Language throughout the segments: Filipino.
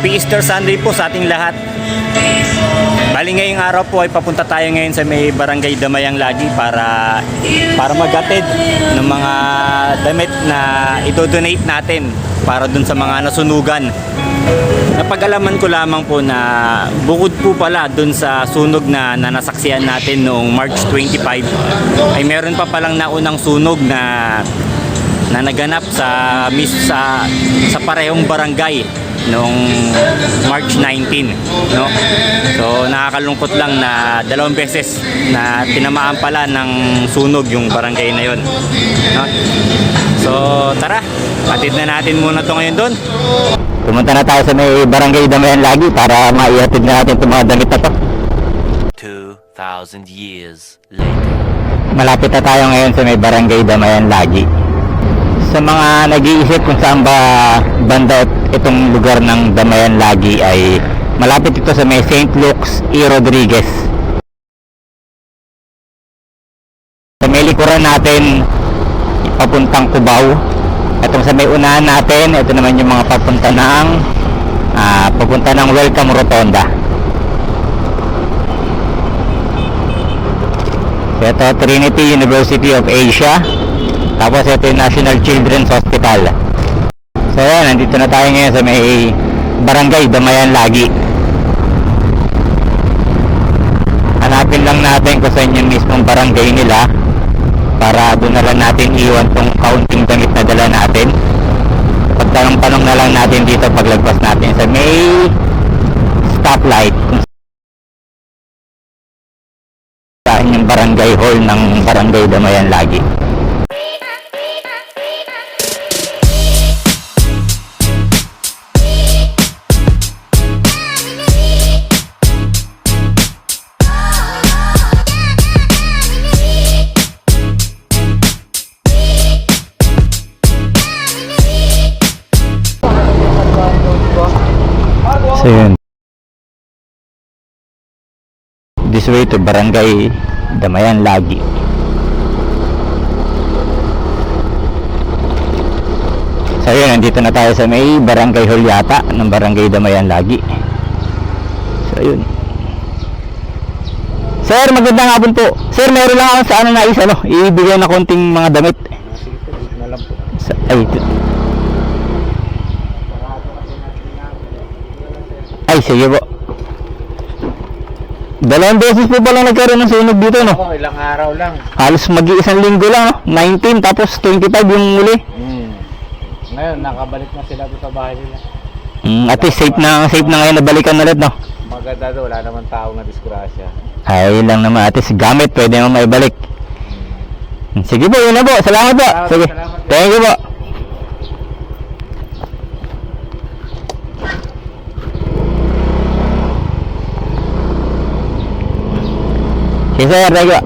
Happy Easter Sunday po sa ating lahat. Bali ngayong araw po ay papunta tayo ngayon sa may Barangay Damayang Lagi para mag-attend ng mga damit na ito-donate natin para dun sa mga nasunugan. Napag-alaman ko lamang po na bukod po pala dun sa sunog na nasaksihan natin noong March 25 ay meron pa palang naunang sunog na naganap sa parehong barangay noong March 19, no? So nakakalungkot lang na dalawang beses na tinamaan pala ng sunog yung barangay na yon, no? So tara, atid na natin muna to ngayon doon. Pumunta na tayo sa may Barangay Damayan Lagi para maihatid na natin itong mga damit na to. 2,000 years later. Malapit na tayo ngayon sa may Barangay Damayan Lagi. Sa mga nag-iisip kung saan ba banda itong lugar ng Damayan Lagi ay malapit ito sa may St. Luke's E. Rodriguez. Sa may likuran natin papuntang Cubao. Itong sa may unahan natin, ito naman yung mga papunta ng Welcome Rotonda. Ito Trinity University of Asia. Tapos ito yung National Children's Hospital. So yan, nandito na tayo ngayon sa may Barangay Damayan Lagi. Hanapin lang natin kung saan yung mismong barangay nila para doon na lang natin iwan tong kaunting damit na dala natin. Pagtanong-tanong na lang natin dito paglagpas natin sa may stoplight kung saan yung barangay hall ng Barangay Damayan Lagi. So yun, this way to Barangay Damayan Lagi. So yun, nandito na tayo sa may Barangay Hall yata ng Barangay Damayan Lagi. So yun. Sir, magandang hapon po. Sir, meron lang ako sa ibigay na konting mga damit. Ay, sige po. Dalawang beses po palang nagkaroon ng sunog dito, no? Oo, ilang araw lang. Halos mag-iisang linggo lang, no? 19 tapos 25 yung muli. Ngayon, nakabalik na sila doon sa bahay nila. At least safe na ngayon nabalikan na ulit, no? Maganda doon, wala naman tao na disgrasya. Ay, lang naman. At least gamit, pwede naman maibalik. Sige po, yun na po. Salamat po. Sige. Salamat. Thank you po. Yes, sir. Thank you.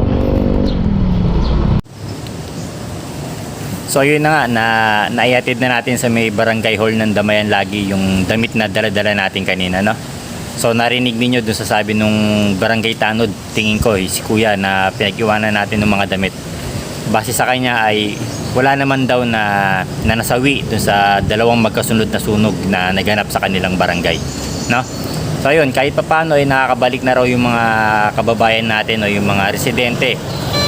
So yun na nga, naihatid na natin sa may barangay hall ng Damayan Lagi yung damit na dala-dala natin kanina, no? So narinig niyo dun sa sabi nung barangay tanod, tingin ko si kuya na pinag-iwanan natin ng mga damit. Base sa kanya ay wala naman daw na nasawi dun sa dalawang magkasunod na sunog na naganap sa kanilang barangay, no? So ayun, kahit papaano ay nakakabalik na raw yung mga kababayan natin o yung mga residente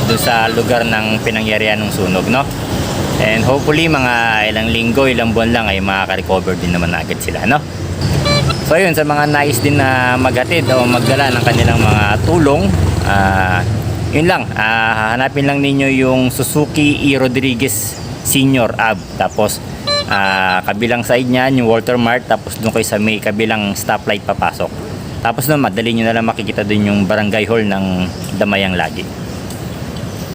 doon sa lugar ng pinangyarihan ng sunog, no? And hopefully mga ilang linggo, ilang buwan lang ay makaka-recover din naman agad sila, no? So ayun, sa mga nais din na maghatid o magdala ng kanilang mga tulong, yun lang, hanapin lang ninyo yung Suzuki E. Rodriguez Senior AB. Tapos kabilang side niyan yung Walter Mart, tapos doon kayo sa may kabilang stoplight papasok. Tapos madali nyo na lang makikita din yung barangay hall ng Damayang Lagi.